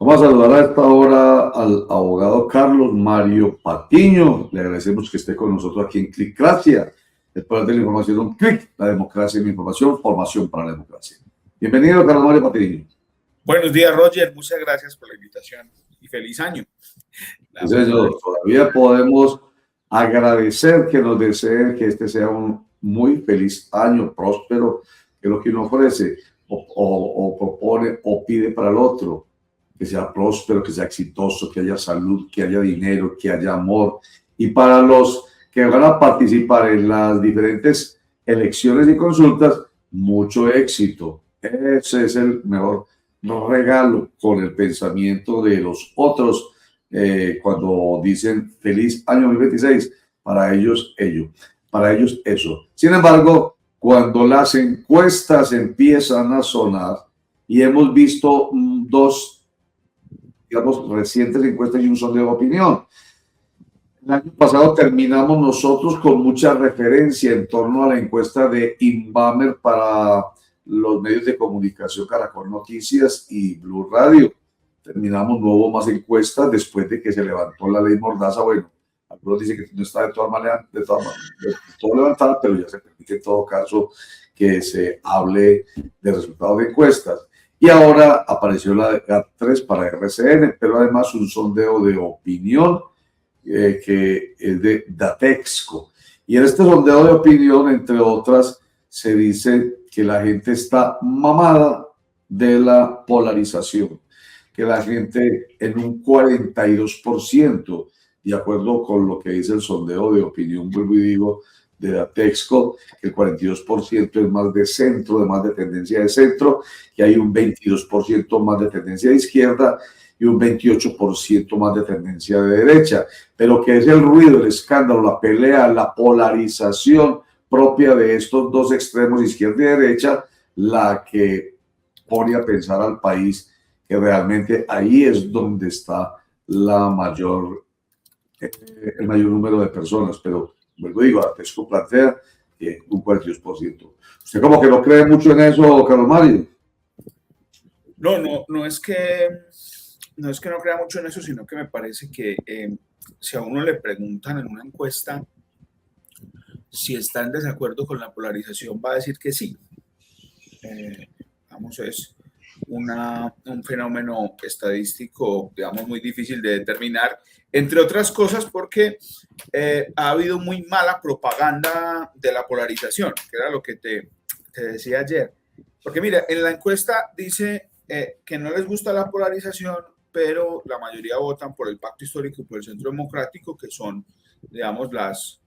Vamos a saludar a esta hora al abogado Carlos Mario Patiño. Le agradecemos que esté con nosotros aquí en Clicracia. El poder de la información, un clic, la democracia en la información, formación para la democracia. Bienvenido, Carlos Mario Patiño. Buenos días, Roger. Muchas gracias por la invitación y feliz año. Sí, señor, todavía podemos agradecer que nos deseen que este sea un muy feliz año, próspero, que lo que uno ofrece o propone o pide para el otro, que sea próspero, que sea exitoso, que haya salud, que haya dinero, que haya amor. Y para los que van a participar en las diferentes elecciones y consultas, mucho éxito. Ese es el mejor regalo con el pensamiento de los otros. Cuando dicen feliz año 2026, para ellos eso. Sin embargo, cuando las encuestas empiezan a sonar y hemos visto dos, digamos, recientes encuestas y un sondeo de opinión. El año pasado terminamos nosotros con mucha referencia en torno a la encuesta de Inbamer para los medios de comunicación Caracol Noticias y Blue Radio. Terminamos, no hubo más encuestas después de que se levantó la ley Mordaza. Bueno, algunos dicen que no está de todas maneras, de todo levantada, pero ya se permite en todo caso que se hable de resultados de encuestas. Y ahora apareció la GAT3 para RCN, pero además un sondeo de opinión que es de Datexco. Y en este sondeo de opinión, entre otras, se dice que la gente está mamada de la polarización, que la gente en un 42%, de acuerdo con lo que dice el sondeo de opinión, vuelvo y digo, de Datexco, que el 42% es más de centro, de más de tendencia de centro, que hay un 22% más de tendencia de izquierda y un 28% más de tendencia de derecha, pero que es el ruido, el escándalo, la pelea, la polarización propia de estos dos extremos, izquierda y derecha, la que pone a pensar al país que realmente ahí es donde está el mayor número de personas, pero vuelvo a digo, Datexco plantea que un 42%. ¿Usted como que no cree mucho en eso, Carlos Mario? No es que no crea mucho en eso, sino que me parece que si a uno le preguntan en una encuesta si está en desacuerdo con la polarización, va a decir que sí. Es un fenómeno estadístico, digamos, muy difícil de determinar, entre otras cosas porque ha habido muy mala propaganda de la polarización, que era lo que te decía ayer. Porque mira, en la encuesta dice que no les gusta la polarización, pero la mayoría votan por el Pacto Histórico y por el Centro Democrático, que son, digamos, las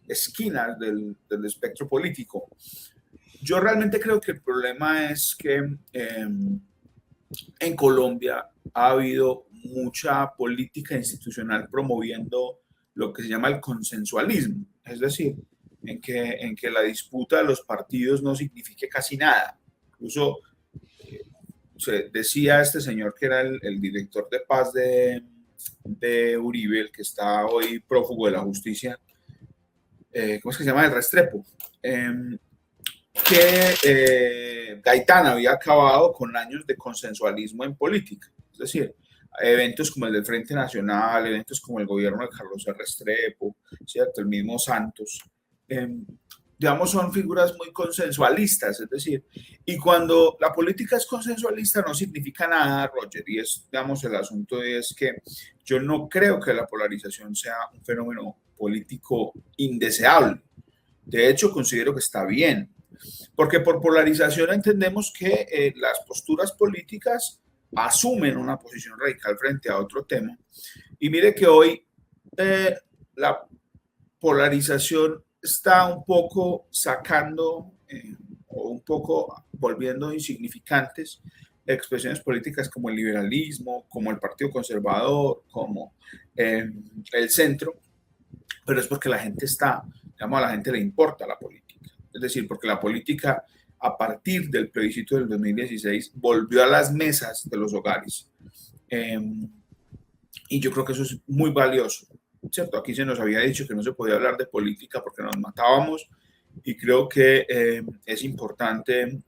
esquinas del espectro político. Yo realmente creo que el problema es que en Colombia ha habido mucha política institucional promoviendo lo que se llama el consensualismo, es decir, en que la disputa de los partidos no signifique casi nada. Incluso se decía este señor que era el director de paz de Uribe, el que está hoy prófugo de la justicia, ¿cómo es que se llama? El Restrepo. Que Gaitán había acabado con años de consensualismo en política. Es decir, eventos como el del Frente Nacional, eventos como el gobierno de Carlos R. Restrepo, ¿cierto? El mismo Santos, digamos, son figuras muy consensualistas, es decir, y cuando la política es consensualista no significa nada, Roger, y es, digamos, el asunto es que yo no creo que la polarización sea un fenómeno político indeseable. De hecho, considero que está bien, porque por polarización entendemos que las posturas políticas asumen una posición radical frente a otro tema. Y mire que hoy la polarización está un poco sacando o un poco volviendo insignificantes expresiones políticas como el liberalismo, como el Partido Conservador, como el centro, pero es porque la gente está, digamos, a la gente le importa la política. Es decir, porque la política a partir del plebiscito del 2016 volvió a las mesas de los hogares. Y yo creo que eso es muy valioso, ¿cierto? Aquí se nos había dicho que no se podía hablar de política porque nos matábamos y creo que es importante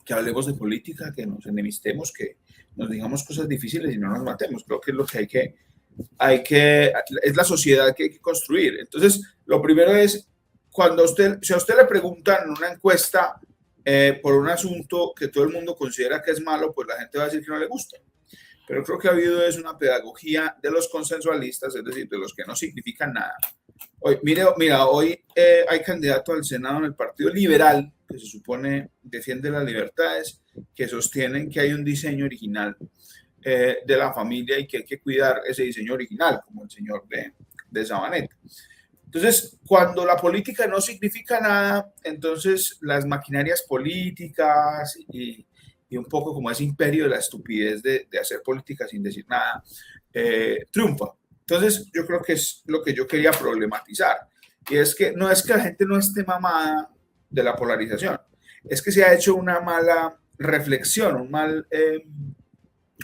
que hablemos de política, que nos enemistemos, que nos digamos cosas difíciles y no nos matemos. Creo que es lo que es la sociedad que hay que construir. Entonces, lo primero es, si a usted le preguntan en una encuesta por un asunto que todo el mundo considera que es malo, pues la gente va a decir que no le gusta. Pero creo que ha habido es una pedagogía de los consensualistas, es decir, de los que no significan nada. Hoy, mira, hoy hay candidato al Senado en el Partido Liberal, que se supone defiende las libertades, que sostienen que hay un diseño original de la familia y que hay que cuidar ese diseño original, como el señor de Sabaneta. Entonces, cuando la política no significa nada, entonces las maquinarias políticas y un poco como ese imperio de la estupidez de hacer política sin decir nada, triunfa. Entonces, yo creo que es lo que yo quería problematizar. Y es que no es que la gente no esté mamada de la polarización, es que se ha hecho una mala reflexión, un mal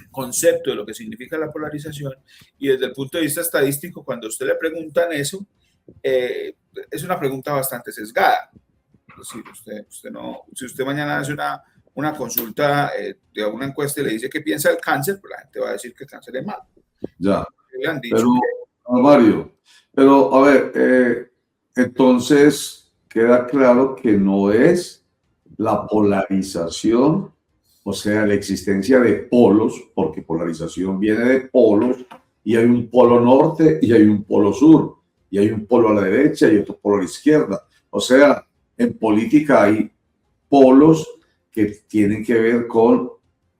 concepto de lo que significa la polarización. Y desde el punto de vista estadístico, cuando a usted le preguntan eso, es una pregunta bastante sesgada. Es decir, si usted mañana hace una consulta de una encuesta y le dice qué piensa del cáncer, pues la gente va a decir que el cáncer es malo. Ya, Le han dicho pero, Mario, pero a ver, entonces queda claro que no es la polarización, o sea, la existencia de polos, porque polarización viene de polos, y hay un polo norte y hay un polo sur, y hay un polo a la derecha y otro polo a la izquierda. O sea, en política hay polos que tienen que ver con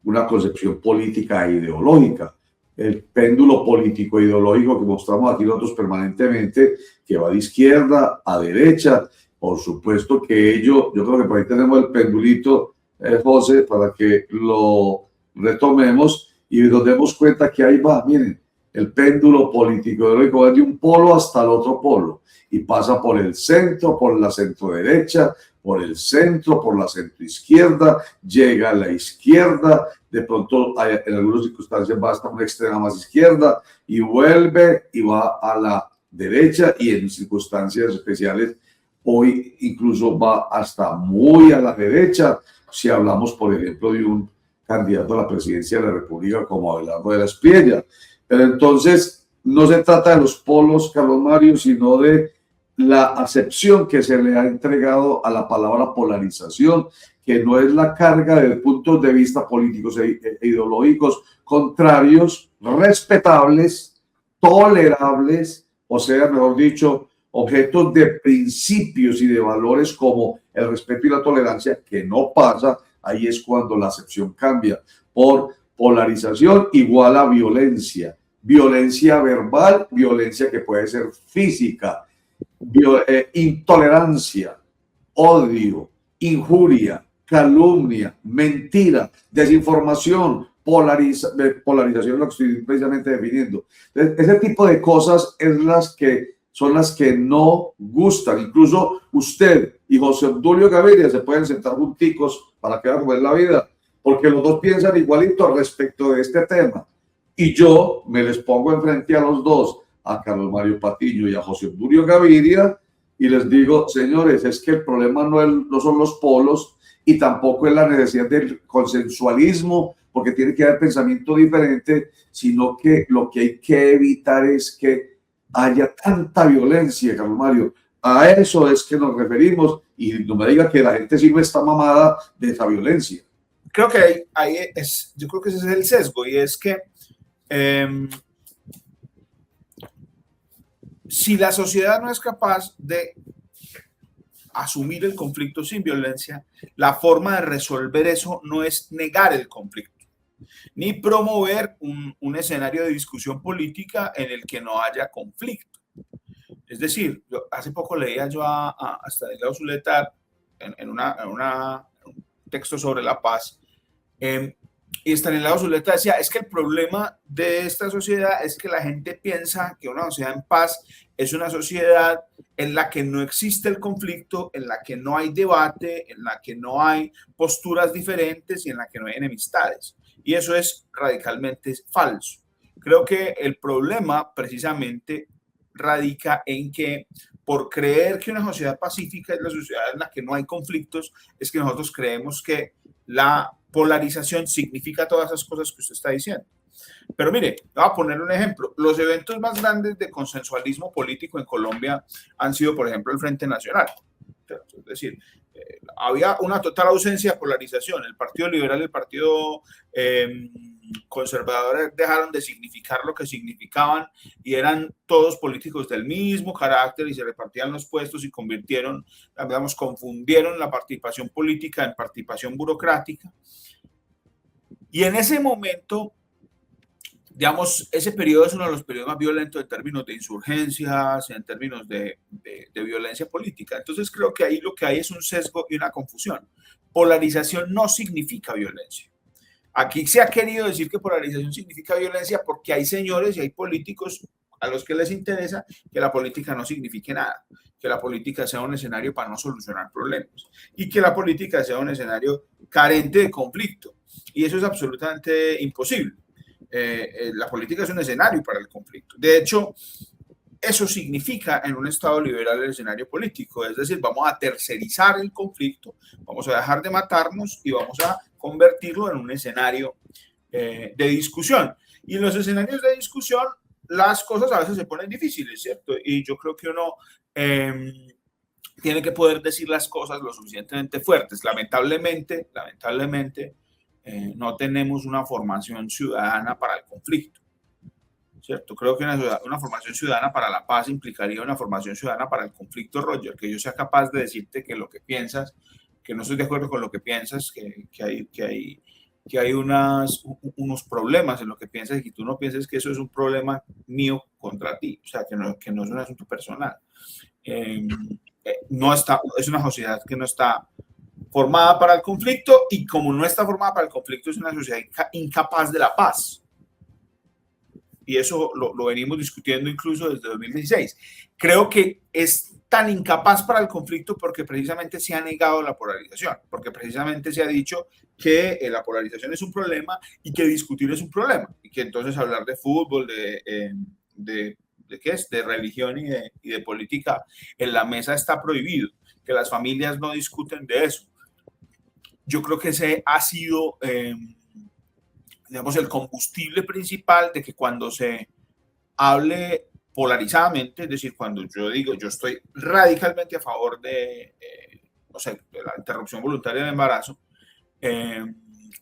una concepción política e ideológica. El péndulo político e ideológico que mostramos aquí nosotros permanentemente, que va de izquierda a derecha. Por supuesto que yo creo que por ahí tenemos el pendulito, José, para que lo retomemos y nos demos cuenta que ahí va, miren, el péndulo político ideológico va de un polo hasta el otro polo y pasa por el centro, por la centro-derecha, por el centro, por la centro-izquierda, llega a la izquierda, de pronto en algunas circunstancias va hasta una extrema más izquierda y vuelve y va a la derecha y en circunstancias especiales hoy incluso va hasta muy a la derecha, si hablamos por ejemplo de un candidato a la presidencia de la República como Abelardo de la Espriella. Pero entonces no se trata de los polos, Carlos Mario, sino de la acepción que se le ha entregado a la palabra polarización, que no es la carga de puntos de vista políticos e ideológicos contrarios, respetables, tolerables, o sea, mejor dicho, objetos de principios y de valores como el respeto y la tolerancia, que no pasa, ahí es cuando la acepción cambia por polarización igual a violencia, violencia verbal, violencia que puede ser física, intolerancia, odio, injuria, calumnia, mentira, desinformación, polarización, lo que estoy precisamente definiendo. Ese tipo de cosas son las que no gustan. Incluso usted y José Obdulio Gaviria se pueden sentar junticos para que hagan comer la vida, porque los dos piensan igualito respecto de este tema. Y yo me les pongo enfrente a los dos, a Carlos Mario Patiño y a José Obdulio Gaviria, y les digo, señores, es que el problema no son los polos y tampoco es la necesidad del consensualismo, porque tiene que haber pensamiento diferente, sino que lo que hay que evitar es que haya tanta violencia, Carlos Mario. A eso es que nos referimos y no me diga que la gente sí no está mamada de esa violencia. Creo que yo creo que ese es el sesgo y es que si la sociedad no es capaz de asumir el conflicto sin violencia, la forma de resolver eso no es negar el conflicto, ni promover un escenario de discusión política en el que no haya conflicto. Es decir, hace poco leía yo a Stanislao Zuleta en un texto sobre la paz, y Stanislao Zuleta decía, es que el problema de esta sociedad es que la gente piensa que una sociedad en paz es una sociedad en la que no existe el conflicto, en la que no hay debate, en la que no hay posturas diferentes y en la que no hay enemistades. Y eso es radicalmente falso. Creo que el problema precisamente radica en que por creer que una sociedad pacífica es la sociedad en la que no hay conflictos, es que nosotros creemos que la polarización significa todas esas cosas que usted está diciendo. Pero mire, voy a poner un ejemplo. Los eventos más grandes de consensualismo político en Colombia han sido, por ejemplo, el Frente Nacional. Es decir, había una total ausencia de polarización. El Partido Liberal y el Partido Conservador dejaron de significar lo que significaban y eran todos políticos del mismo carácter y se repartían los puestos y confundieron la participación política en participación burocrática. Y en ese momento, digamos, ese periodo es uno de los periodos más violentos en términos de insurgencias, en términos de violencia política. Entonces creo que ahí lo que hay es un sesgo y una confusión. Polarización no significa violencia. Aquí se ha querido decir que polarización significa violencia porque hay señores y hay políticos a los que les interesa que la política no signifique nada, que la política sea un escenario para no solucionar problemas y que la política sea un escenario carente de conflicto. Y eso es absolutamente imposible. La política es un escenario para el conflicto. De hecho, eso significa en un Estado liberal el escenario político, es decir, vamos a tercerizar el conflicto, vamos a dejar de matarnos y vamos a convertirlo en un escenario de discusión. Y en los escenarios de discusión, las cosas a veces se ponen difíciles, ¿cierto? Y yo creo que uno tiene que poder decir las cosas lo suficientemente fuertes. Lamentablemente, no tenemos una formación ciudadana para el conflicto, ¿cierto? Creo que una formación ciudadana para la paz implicaría una formación ciudadana para el conflicto, Roger, que yo sea capaz de decirte que lo que piensas, que no estoy de acuerdo con lo que piensas, que hay unos problemas en lo que piensas y que tú no pienses que eso es un problema mío contra ti, o sea, que no es un asunto personal. Es una sociedad que no está formada para el conflicto y como no está formada para el conflicto es una sociedad incapaz de la paz. Y eso lo venimos discutiendo incluso desde 2016. Creo que es tan incapaz para el conflicto porque precisamente se ha negado la polarización, porque precisamente se ha dicho que la polarización es un problema y que discutir es un problema, y que entonces hablar de fútbol, de religión y de política en la mesa está prohibido, que las familias no discuten de eso. Yo creo que ese ha sido, digamos, el combustible principal de que cuando se hable polarizadamente, es decir, cuando yo digo, yo estoy radicalmente a favor de la interrupción voluntaria del embarazo,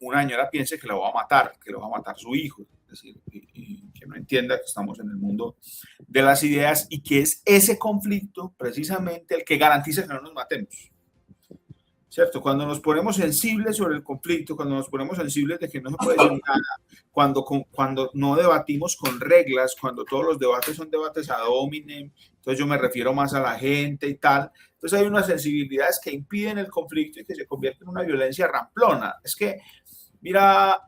una señora piense que la va a matar, que lo va a matar su hijo, es decir, y que no entienda que estamos en el mundo de las ideas y que es ese conflicto precisamente el que garantiza que no nos matemos. ¿Cierto? Cuando nos ponemos sensibles sobre el conflicto, cuando nos ponemos sensibles de que no se puede decir nada, cuando no debatimos con reglas, cuando todos los debates son debates ad hominem, entonces yo me refiero más a la gente y tal, entonces hay unas sensibilidades que impiden el conflicto y que se convierte en una violencia ramplona. Es que, mira,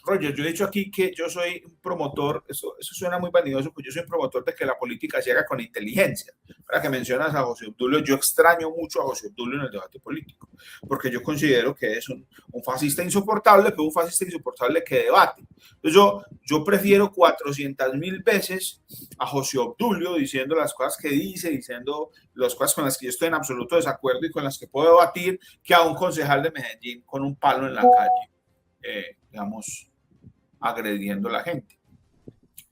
Roger, yo he dicho aquí que yo soy un promotor, eso suena muy vanidoso, pues yo soy un promotor de que la política se haga con inteligencia. Ahora que mencionas a José Obdulio, yo extraño mucho a José Obdulio en el debate político, porque yo considero que es un fascista insoportable, pero un fascista insoportable que debate. Entonces yo prefiero 400.000 veces a José Obdulio diciendo las cosas que dice, diciendo las cosas con las que yo estoy en absoluto desacuerdo y con las que puedo debatir, que a un concejal de Medellín con un palo en la calle. Digamos, agrediendo a la gente,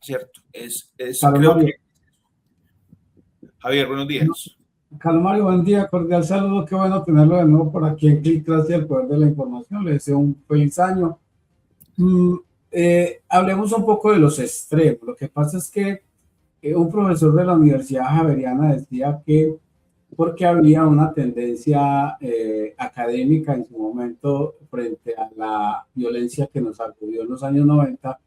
¿cierto? Creo que... Javier, buenos días. Carlos Mario, buen día, cordial saludo, qué bueno tenerlo de nuevo por aquí en Clic Clase del Poder de la Información, le deseo un feliz año. Hablemos un poco de los extremos. Lo que pasa es que un profesor de la Universidad Javeriana decía que porque había una tendencia académica en su momento frente a la violencia que nos sacudió en los años 90,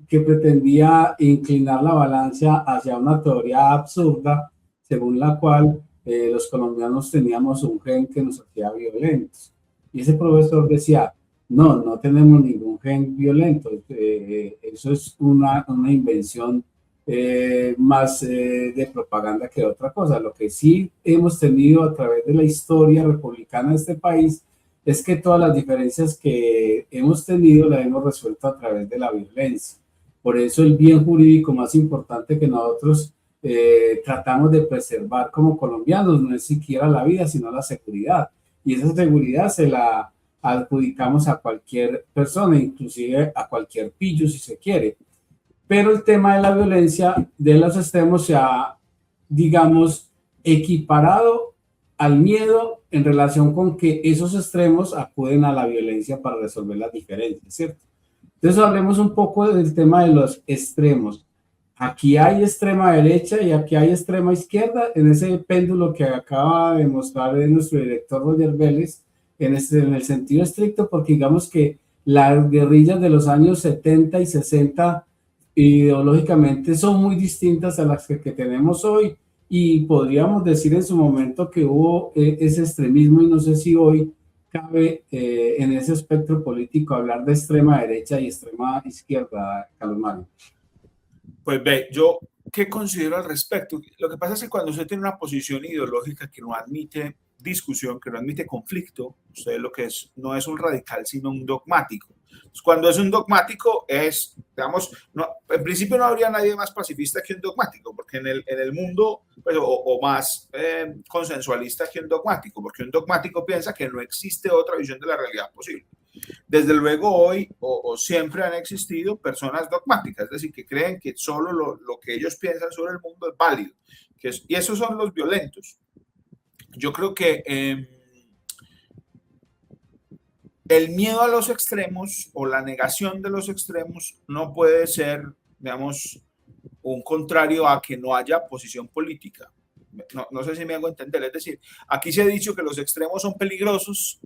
que pretendía inclinar la balanza hacia una teoría absurda, según la cual los colombianos teníamos un gen que nos hacía violentos. Y ese profesor decía, no tenemos ningún gen violento, eso es una invención más de propaganda que otra cosa. Lo que sí hemos tenido a través de la historia republicana de este país es que todas las diferencias que hemos tenido las hemos resuelto a través de la violencia. Por eso el bien jurídico más importante que nosotros tratamos de preservar como colombianos no es siquiera la vida, sino la seguridad. Y esa seguridad se la adjudicamos a cualquier persona, inclusive a cualquier pillo si se quiere. Pero el tema de la violencia de los extremos se ha, digamos, equiparado al miedo en relación con que esos extremos acuden a la violencia para resolver las diferencias, ¿cierto? Entonces hablemos un poco del tema de los extremos. Aquí hay extrema derecha y aquí hay extrema izquierda en ese péndulo que acaba de mostrar nuestro director Roger Vélez, en el sentido estricto, porque digamos que las guerrillas de los años 70 y 60 ideológicamente son muy distintas a las que tenemos hoy, y podríamos decir en su momento que hubo ese extremismo, y no sé si hoy cabe en ese espectro político hablar de extrema derecha y extrema izquierda, Carlos Mario. Pues ve, yo qué considero al respecto. Lo que pasa es que cuando usted tiene una posición ideológica que no admite discusión, que no admite conflicto, usted lo que es no es un radical, sino un dogmático. Entonces, cuando es un dogmático es, digamos, no, en principio no habría nadie más pacifista que un dogmático, porque en el mundo, pues, o más consensualista que un dogmático, porque un dogmático piensa que no existe otra visión de la realidad posible. Desde luego hoy o siempre han existido personas dogmáticas, es decir, que creen que solo lo que ellos piensan sobre el mundo es válido, y esos son los violentos. Yo creo que el miedo a los extremos o la negación de los extremos no puede ser, digamos, un contrario a que no haya posición política. No sé si me hago entender. Es decir, aquí se ha dicho que los extremos son peligrosos.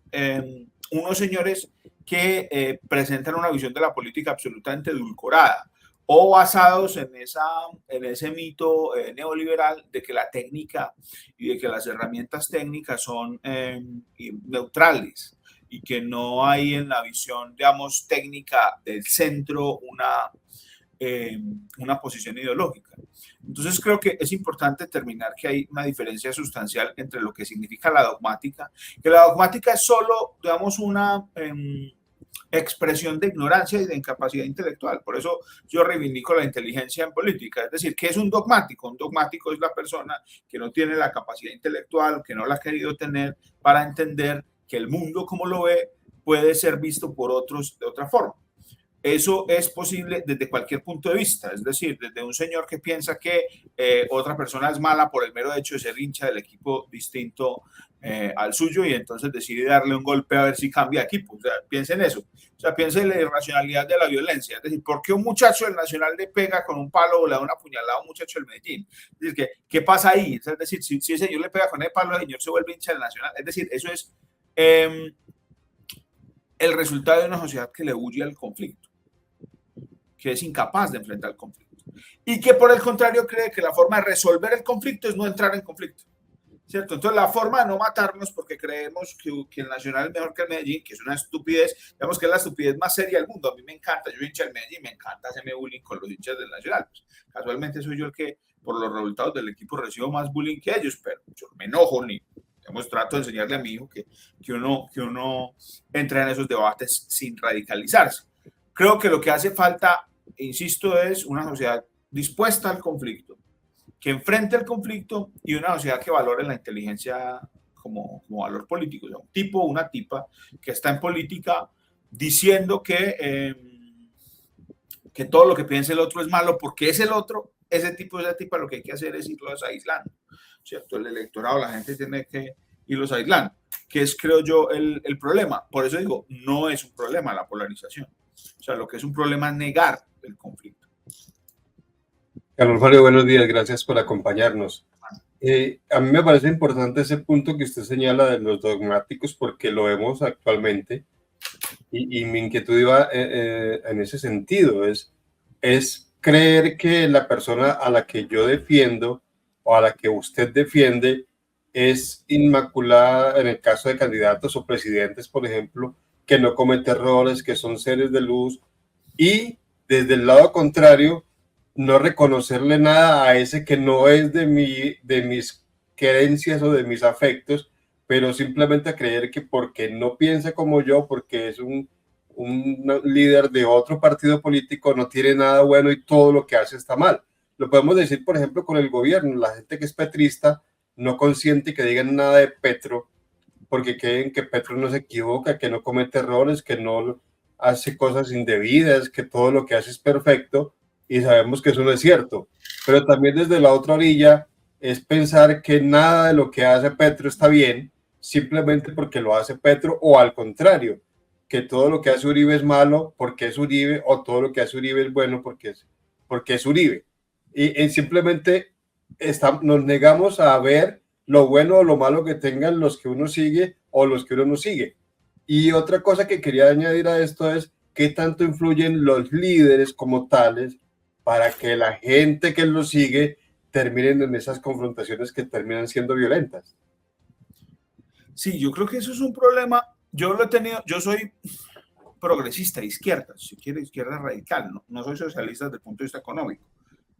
Unos señores que presentan una visión de la política absolutamente edulcorada o basados en ese mito neoliberal de que la técnica y de que las herramientas técnicas son neutrales y que no hay en la visión, digamos, técnica del centro una posición ideológica. Entonces creo que es importante determinar que hay una diferencia sustancial entre lo que significa la dogmática, que la dogmática es solo, digamos, una expresión de ignorancia y de incapacidad intelectual. Por eso yo reivindico la inteligencia en política. Es decir, ¿qué es un dogmático? Un dogmático es la persona que no tiene la capacidad intelectual, que no la ha querido tener para entender que el mundo como lo ve puede ser visto por otros de otra forma. Eso es posible desde cualquier punto de vista, es decir, desde un señor que piensa que otra persona es mala por el mero hecho de ser hincha del equipo distinto al suyo y entonces decide darle un golpe a ver si cambia de equipo. O sea, piensa en eso. O sea, piensa en la irracionalidad de la violencia. Es decir, ¿por qué un muchacho del Nacional le pega con un palo o le da una puñalada a un muchacho del Medellín? Es decir, ¿qué pasa ahí? Es decir, si el señor le pega con el palo, el señor se vuelve hincha del Nacional. Es decir, eso es el resultado de una sociedad que le huye al conflicto, que es incapaz de enfrentar el conflicto y que por el contrario cree que la forma de resolver el conflicto es no entrar en conflicto, ¿cierto? Entonces la forma de no matarnos porque creemos que el Nacional es mejor que el Medellín, que es una estupidez, digamos que es la estupidez más seria del mundo. A mí me encanta, yo hincha del Medellín, me encanta hacerme bullying con los hinchas del Nacional. Pues, casualmente soy yo el que por los resultados del equipo recibo más bullying que ellos, pero yo me enojo ni... Digamos, trato de enseñarle a mi hijo que uno entra en esos debates sin radicalizarse. Creo que lo que hace falta, insisto, es una sociedad dispuesta al conflicto, que enfrente el conflicto y una sociedad que valore la inteligencia como valor político. O sea, un tipo o una tipa que está en política diciendo que todo lo que piensa el otro es malo porque es el otro, ese tipo, esa tipa, lo que hay que hacer es irlos aislando, ¿cierto? El electorado, la gente tiene que irlos aislando, que es, creo yo, el problema. Por eso digo, no es un problema la polarización. O sea, lo que es un problema es negar el conflicto. Carlos Mario, buenos días, gracias por acompañarnos. A mí me parece importante ese punto que usted señala de los dogmáticos porque lo vemos actualmente y mi inquietud iba en ese sentido, es creer que la persona a la que yo defiendo o a la que usted defiende es inmaculada en el caso de candidatos o presidentes, por ejemplo, que no comete errores, que son seres de luz, y desde el lado contrario, no reconocerle nada a ese que no es de mis creencias o de mis afectos, pero simplemente creer que porque no piensa como yo, porque es un líder de otro partido político, no tiene nada bueno y todo lo que hace está mal. Lo podemos decir, por ejemplo, con el gobierno. La gente que es petrista no consiente que digan nada de Petro porque creen que Petro no se equivoca, que no comete errores, que no hace cosas indebidas, que todo lo que hace es perfecto, y sabemos que eso no es cierto. Pero también desde la otra orilla es pensar que nada de lo que hace Petro está bien, simplemente porque lo hace Petro, o al contrario, que todo lo que hace Uribe es malo porque es Uribe, o todo lo que hace Uribe es bueno porque es Uribe. Y simplemente nos negamos a ver lo bueno o lo malo que tengan los que uno sigue o los que uno no sigue. Y otra cosa que quería añadir a esto es qué tanto influyen los líderes como tales para que la gente que los sigue terminen en esas confrontaciones que terminan siendo violentas. Sí, yo creo que eso es un problema. Yo lo he tenido, yo soy progresista, izquierda, si quiere izquierda radical, no soy socialista desde el punto de vista económico.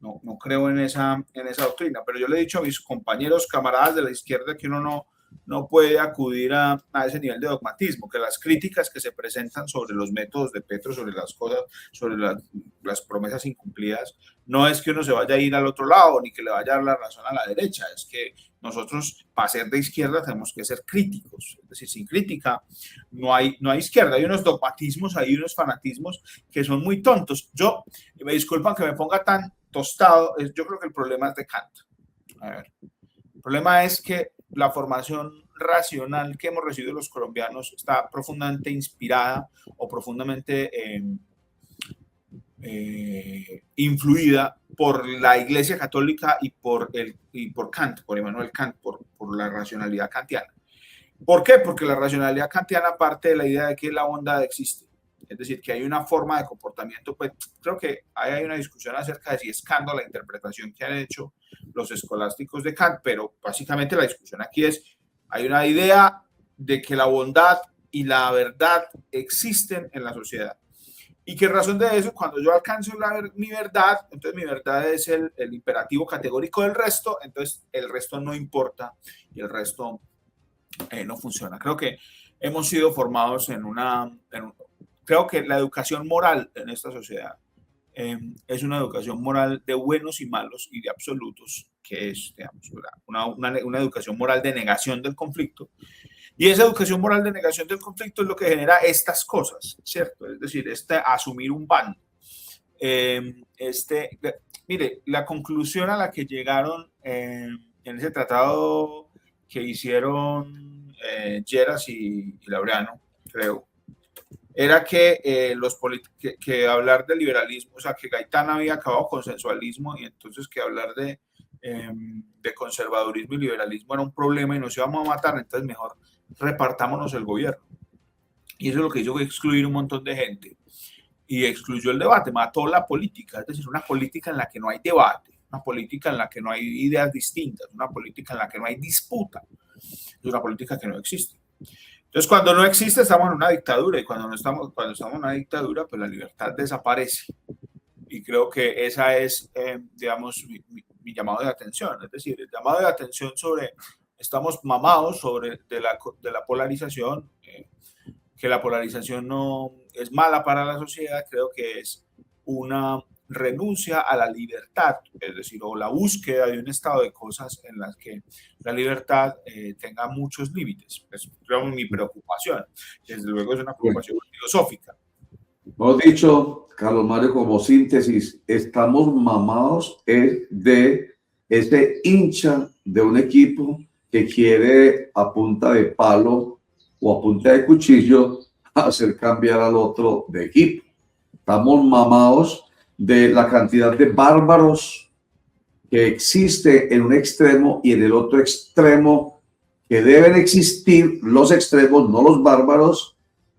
No creo en esa doctrina, pero yo le he dicho a mis compañeros, camaradas de la izquierda, que uno no puede acudir a ese nivel de dogmatismo, que las críticas que se presentan sobre los métodos de Petro, sobre las cosas, sobre las promesas incumplidas, no es que uno se vaya a ir al otro lado, ni que le vaya a dar la razón a la derecha, es que nosotros, para ser de izquierda, tenemos que ser críticos, es decir, sin crítica no hay izquierda, hay unos dogmatismos, hay unos fanatismos que son muy tontos. Me disculpan que me ponga tan tostado, yo creo que el problema es de Kant. A ver, el problema es que la formación racional que hemos recibido los colombianos está profundamente inspirada o profundamente influida por la Iglesia Católica y por Kant, por Immanuel Kant, por la racionalidad kantiana. ¿Por qué? Porque la racionalidad kantiana parte de la idea de que la bondad existe. Es decir, que hay una forma de comportamiento, pues creo que hay una discusión acerca de si es Kant la interpretación que han hecho los escolásticos de Kant, pero básicamente la discusión aquí es, hay una idea de que la bondad y la verdad existen en la sociedad. Y que en razón de eso, cuando yo alcanzo mi verdad, entonces mi verdad es el imperativo categórico del resto, entonces el resto no importa y el resto no funciona. Creo que hemos sido formados creo que la educación moral en esta sociedad es una educación moral de buenos y malos y de absolutos, que es, digamos, una educación moral de negación del conflicto. Y esa educación moral de negación del conflicto es lo que genera estas cosas, ¿cierto? Es decir, asumir un bando. Mire, la conclusión a la que llegaron en ese tratado que hicieron Lleras y Laureano, creo, era que que hablar de liberalismo, o sea, que Gaitán había acabado consensualismo y entonces que hablar de conservadurismo y liberalismo era un problema y nos íbamos a matar, entonces mejor repartámonos el gobierno. Y eso es lo que hizo excluir un montón de gente y excluyó el debate, mató la política, es decir, una política en la que no hay debate, una política en la que no hay ideas distintas, una política en la que no hay disputa, es una política que no existe. Entonces, cuando no existe, estamos en una dictadura y cuando estamos en una dictadura, pues la libertad desaparece. Y creo que esa es, digamos, mi llamado de atención, es decir, el llamado de atención sobre, estamos mamados de la polarización, que la polarización no es mala para la sociedad, creo que es una renuncia a la libertad, es decir, o la búsqueda de un estado de cosas en las que la libertad tenga muchos límites. Es mi preocupación, desde luego es una preocupación filosófica. Hemos dicho, Carlos Mario, como síntesis, estamos mamados de este hincha de un equipo que quiere a punta de palo o a punta de cuchillo hacer cambiar al otro de equipo. Estamos mamados de la cantidad de bárbaros que existe en un extremo y en el otro extremo, que deben existir los extremos, no los bárbaros,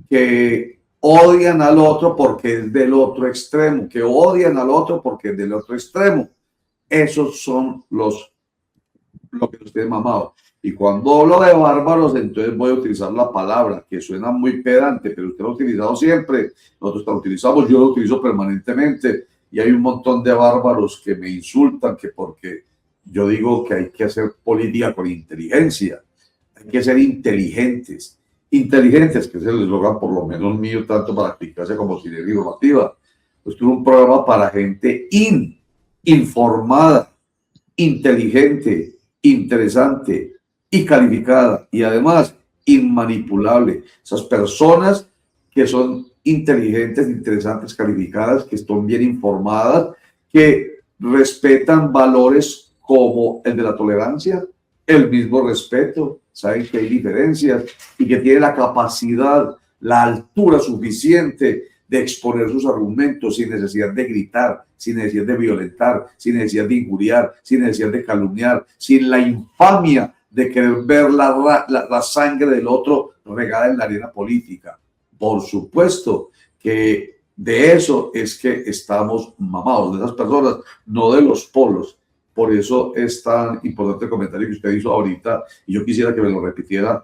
que odian al otro porque es del otro extremo, que odian al otro porque es del otro extremo. Esos son lo que nos tiene mamado. Y cuando hablo de bárbaros, entonces voy a utilizar la palabra que suena muy pedante, pero usted lo ha utilizado siempre, nosotros la utilizamos, yo lo utilizo permanentemente, y hay un montón de bárbaros que me insultan, que porque yo digo que hay que hacer política con inteligencia, hay que ser inteligentes, que es el eslogan por lo menos mío, tanto para aplicarse como sinergia informativa. Pues tuve un programa para gente informada, inteligente, interesante y calificada, y además inmanipulable. Esas personas que son inteligentes, interesantes, calificadas, que están bien informadas, que respetan valores como el de la tolerancia, el mismo respeto, saben que hay diferencias y que tienen la capacidad, la altura suficiente de exponer sus argumentos sin necesidad de gritar, sin necesidad de violentar, sin necesidad de injuriar, sin necesidad de calumniar, sin la infamia de querer ver la sangre del otro regada en la arena política. Por supuesto que de eso es que estamos mamados, de esas personas, no de los polos. Por eso es tan importante el comentario que usted hizo ahorita, y yo quisiera que me lo repitiera,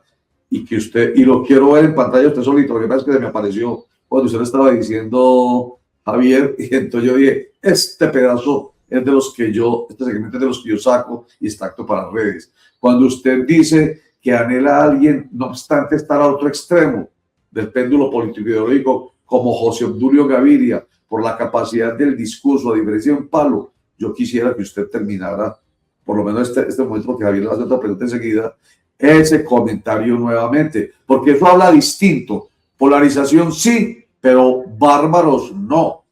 y lo quiero ver en pantalla usted solito. Lo que pasa es que se me apareció cuando usted le estaba diciendo, Javier, y entonces yo dije, este pedazo es de los que este segmento es de los que yo saco y está apto para redes. Cuando usted dice que anhela a alguien, no obstante estar al otro extremo del péndulo político-ideológico, como José Obdulio Gaviria, por la capacidad del discurso, a diferencia de un palo, yo quisiera que usted terminara, por lo menos este momento, porque Javier le va a hacer otra pregunta enseguida, ese comentario nuevamente, porque eso habla distinto. Polarización sí, pero bárbaros no.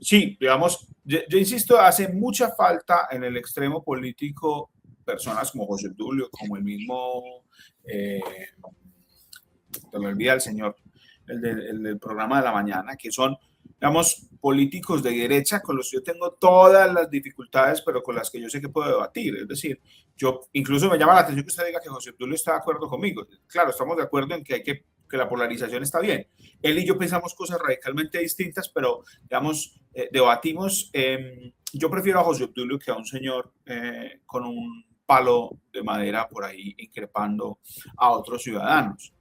Sí, digamos, yo insisto, hace mucha falta en el extremo político personas como José Obdulio, como el mismo, se me olvida el señor, el del programa de la mañana, que son, digamos, políticos de derecha con los que yo tengo todas las dificultades, pero con las que yo sé que puedo debatir. Es decir, yo incluso me llama la atención que usted diga que José Obdulio está de acuerdo conmigo. Claro, estamos de acuerdo en que que la polarización está bien. Él y yo pensamos cosas radicalmente distintas, pero, digamos, debatimos. Yo prefiero a José Obdulio que a un señor con un palo de madera por ahí increpando a otros ciudadanos.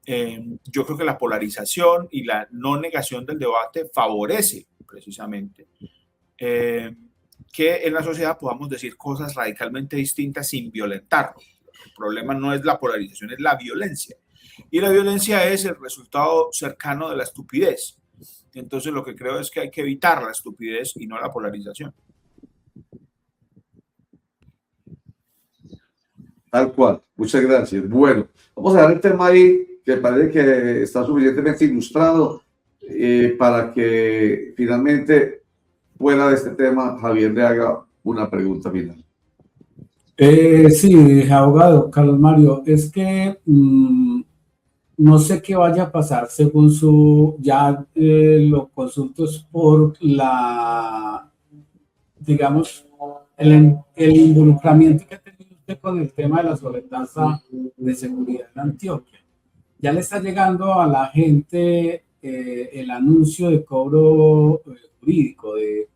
Yo creo que la polarización y la no negación del debate favorece precisamente que en la sociedad podamos decir cosas radicalmente distintas sin violentarlo. El problema no es la polarización, es la violencia. Y la violencia es el resultado cercano de la estupidez. Entonces lo que creo es que hay que evitar la estupidez y no la polarización. Tal cual. Muchas gracias. Bueno, vamos a dar el tema ahí, que parece que está suficientemente ilustrado para que finalmente, fuera de este tema, Javier le haga una pregunta final. Sí, abogado Carlos Mario, es que no sé qué vaya a pasar según lo consulto es por digamos, el involucramiento que ha tenido usted con el tema de la sobretasa de seguridad en Antioquia. Ya le está llegando a la gente el anuncio de cobro jurídico de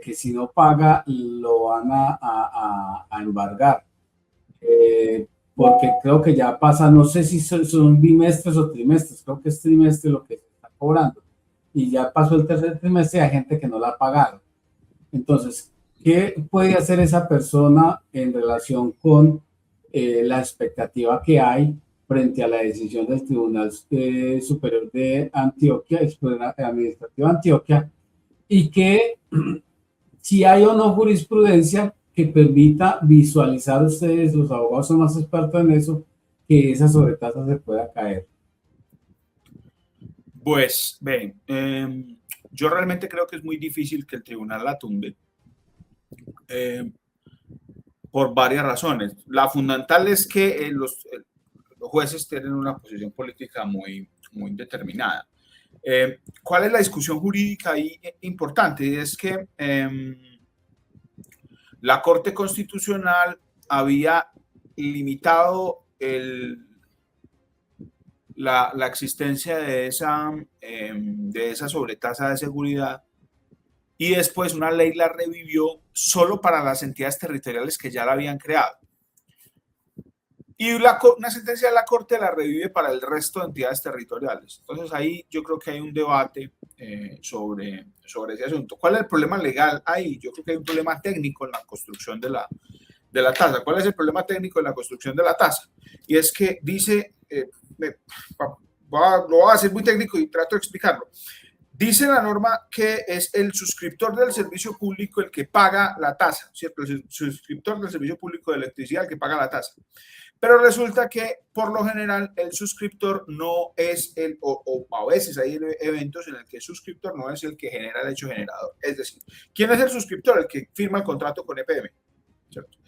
que si no paga lo van a embargar. Porque creo que ya pasa, no sé si son bimestres o trimestres, creo que es trimestre lo que se está cobrando. Y ya pasó el tercer trimestre y hay gente que no la ha pagado. Entonces, ¿qué puede hacer esa persona en relación con la expectativa que hay frente a la decisión del Tribunal Superior de Antioquia, Administrativo de Antioquia, y que si hay o no jurisprudencia que permita visualizar ustedes, los abogados son más expertos en eso, que esa sobretasa se pueda caer? Pues, ven, yo realmente creo que es muy difícil que el tribunal la tumbe por varias razones. La fundamental es que los jueces tienen una posición política muy, muy determinada. ¿Cuál es la discusión jurídica ahí importante? Y es que la Corte Constitucional había limitado la existencia de esa sobretasa de seguridad, y después una ley la revivió solo para las entidades territoriales que ya la habían creado. Y una sentencia de la Corte la revive para el resto de entidades territoriales. Entonces ahí yo creo que hay un debate sobre ese asunto. ¿Cuál es el problema legal ahí? Yo creo que hay un problema técnico en la construcción de la tasa. ¿Cuál es el problema técnico en la construcción de la tasa? Y es que dice, lo voy a hacer muy técnico y trato de explicarlo. Dice la norma que es el suscriptor del servicio público el que paga la tasa, ¿cierto? El suscriptor del servicio público de electricidad el que paga la tasa. Pero resulta que por lo general el suscriptor no es o a veces hay eventos en el que el suscriptor no es el que genera el hecho generador. Es decir, ¿quién es el suscriptor? El que firma el contrato con EPM. ¿Cierto?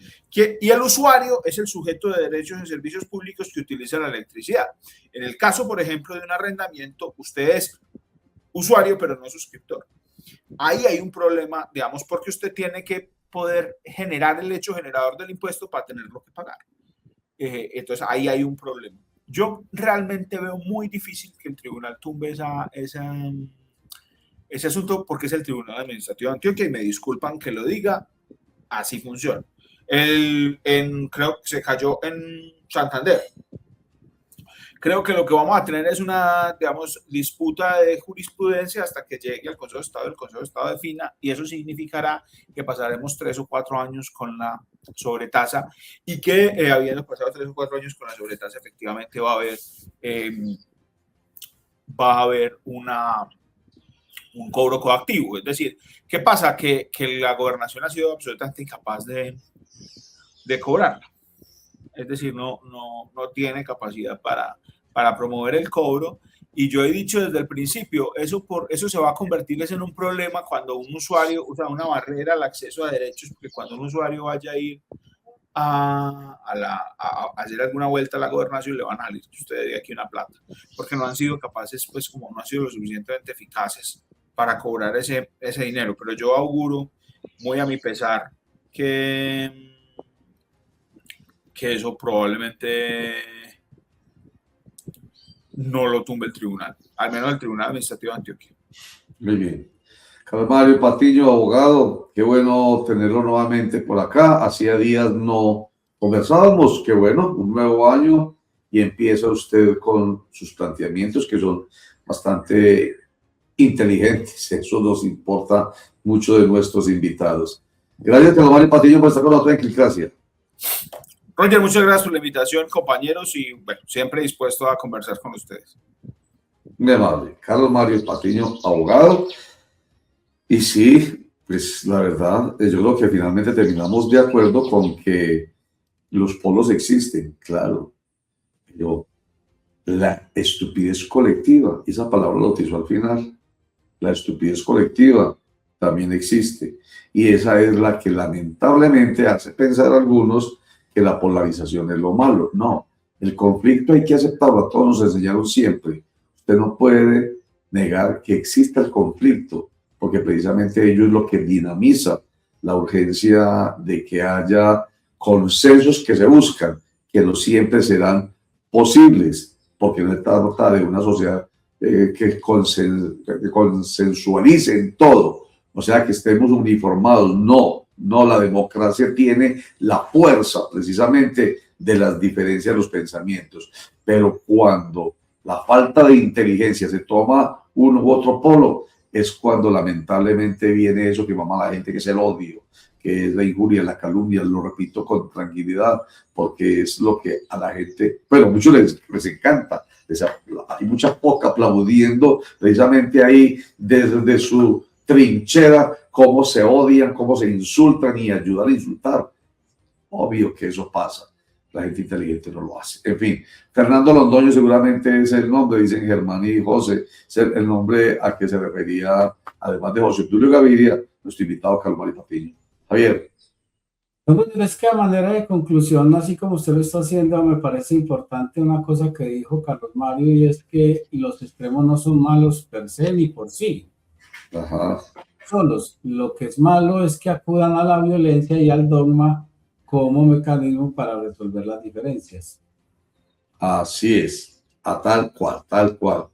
Y el usuario es el sujeto de derechos en servicios públicos que utiliza la electricidad. En el caso, por ejemplo, de un arrendamiento, usted es usuario, pero no suscriptor. Ahí hay un problema, digamos, porque usted tiene que poder generar el hecho generador del impuesto para tenerlo que pagar. Entonces, ahí hay un problema. Yo realmente veo muy difícil que el tribunal tumbe ese asunto porque es el Tribunal Administrativo de Antioquia y me disculpan que lo diga, así funciona. Creo que se cayó en Santander. Creo que lo que vamos a tener es una, digamos, disputa de jurisprudencia hasta que llegue al Consejo de Estado, el Consejo de Estado defina, y eso significará que pasaremos 3 o 4 años con la sobretasa y que habiendo pasado 3 o 4 años con la sobretasa, efectivamente va a haber un cobro coactivo. Es decir, ¿qué pasa? Que la gobernación ha sido absolutamente incapaz de cobrarla. Es decir, no tiene capacidad para promover el cobro. Y yo he dicho desde el principio, eso se va a convertir en un problema cuando un usuario usa una barrera al acceso a derechos, porque cuando un usuario vaya a ir a hacer alguna vuelta a la gobernación, le van a salir usted de aquí una plata, porque no han sido capaces, pues como no han sido lo suficientemente eficaces para cobrar ese dinero. Pero yo auguro, muy a mi pesar, que eso probablemente no lo tumbe el tribunal, al menos el Tribunal Administrativo de Antioquia. Muy bien. Carlos Mario Patiño, abogado, qué bueno tenerlo nuevamente por acá. Hacía días no conversábamos, qué bueno, un nuevo año y empieza usted con sus planteamientos que son bastante inteligentes. Eso nos importa mucho de nuestros invitados. Gracias, Carlos Mario Patiño, por estar con nosotros en Clicracia. Roger, muchas gracias por la invitación, compañeros, y bueno, siempre dispuesto a conversar con ustedes. Muy amable. Carlos Mario Patiño, abogado. Y sí, pues la verdad, yo creo que finalmente terminamos de acuerdo con que los polos existen, claro. Pero la estupidez colectiva, esa palabra lo utilizó al final, la estupidez colectiva también existe. Y esa es la que lamentablemente hace pensar a algunos que la polarización es lo malo. No, el conflicto hay que aceptarlo, a todos nos enseñaron siempre. Usted no puede negar que exista el conflicto, porque precisamente ello es lo que dinamiza la urgencia de que haya consensos que se buscan, que no siempre serán posibles, porque no está dotada de una sociedad que consensualice en todo, o sea, que estemos uniformados. No, la democracia tiene la fuerza precisamente de las diferencias de los pensamientos, pero cuando la falta de inteligencia se toma uno u otro polo, es cuando lamentablemente viene eso que mama a la gente, que es el odio, que es la injuria, la calumnia. Lo repito con tranquilidad, porque es lo que a la gente, bueno, a muchos les encanta. Hay mucha poca aplaudiendo precisamente ahí desde su trinchera, cómo se odian, cómo se insultan y ayudan a insultar. Obvio que eso pasa. La gente inteligente no lo hace. En fin, Fernando Londoño seguramente es el nombre, dicen Germán y José, es el nombre a que se refería, además de José Tulio Gaviria, nuestro invitado Carlos Mario Patiño. Javier. Es que a manera de conclusión, así como usted lo está haciendo, me parece importante una cosa que dijo Carlos Mario, y es que los extremos no son malos per se ni por sí. Ajá. Solos. Lo que es malo es que acudan a la violencia y al dogma como mecanismo para resolver las diferencias. Así es, a tal cual, tal cual.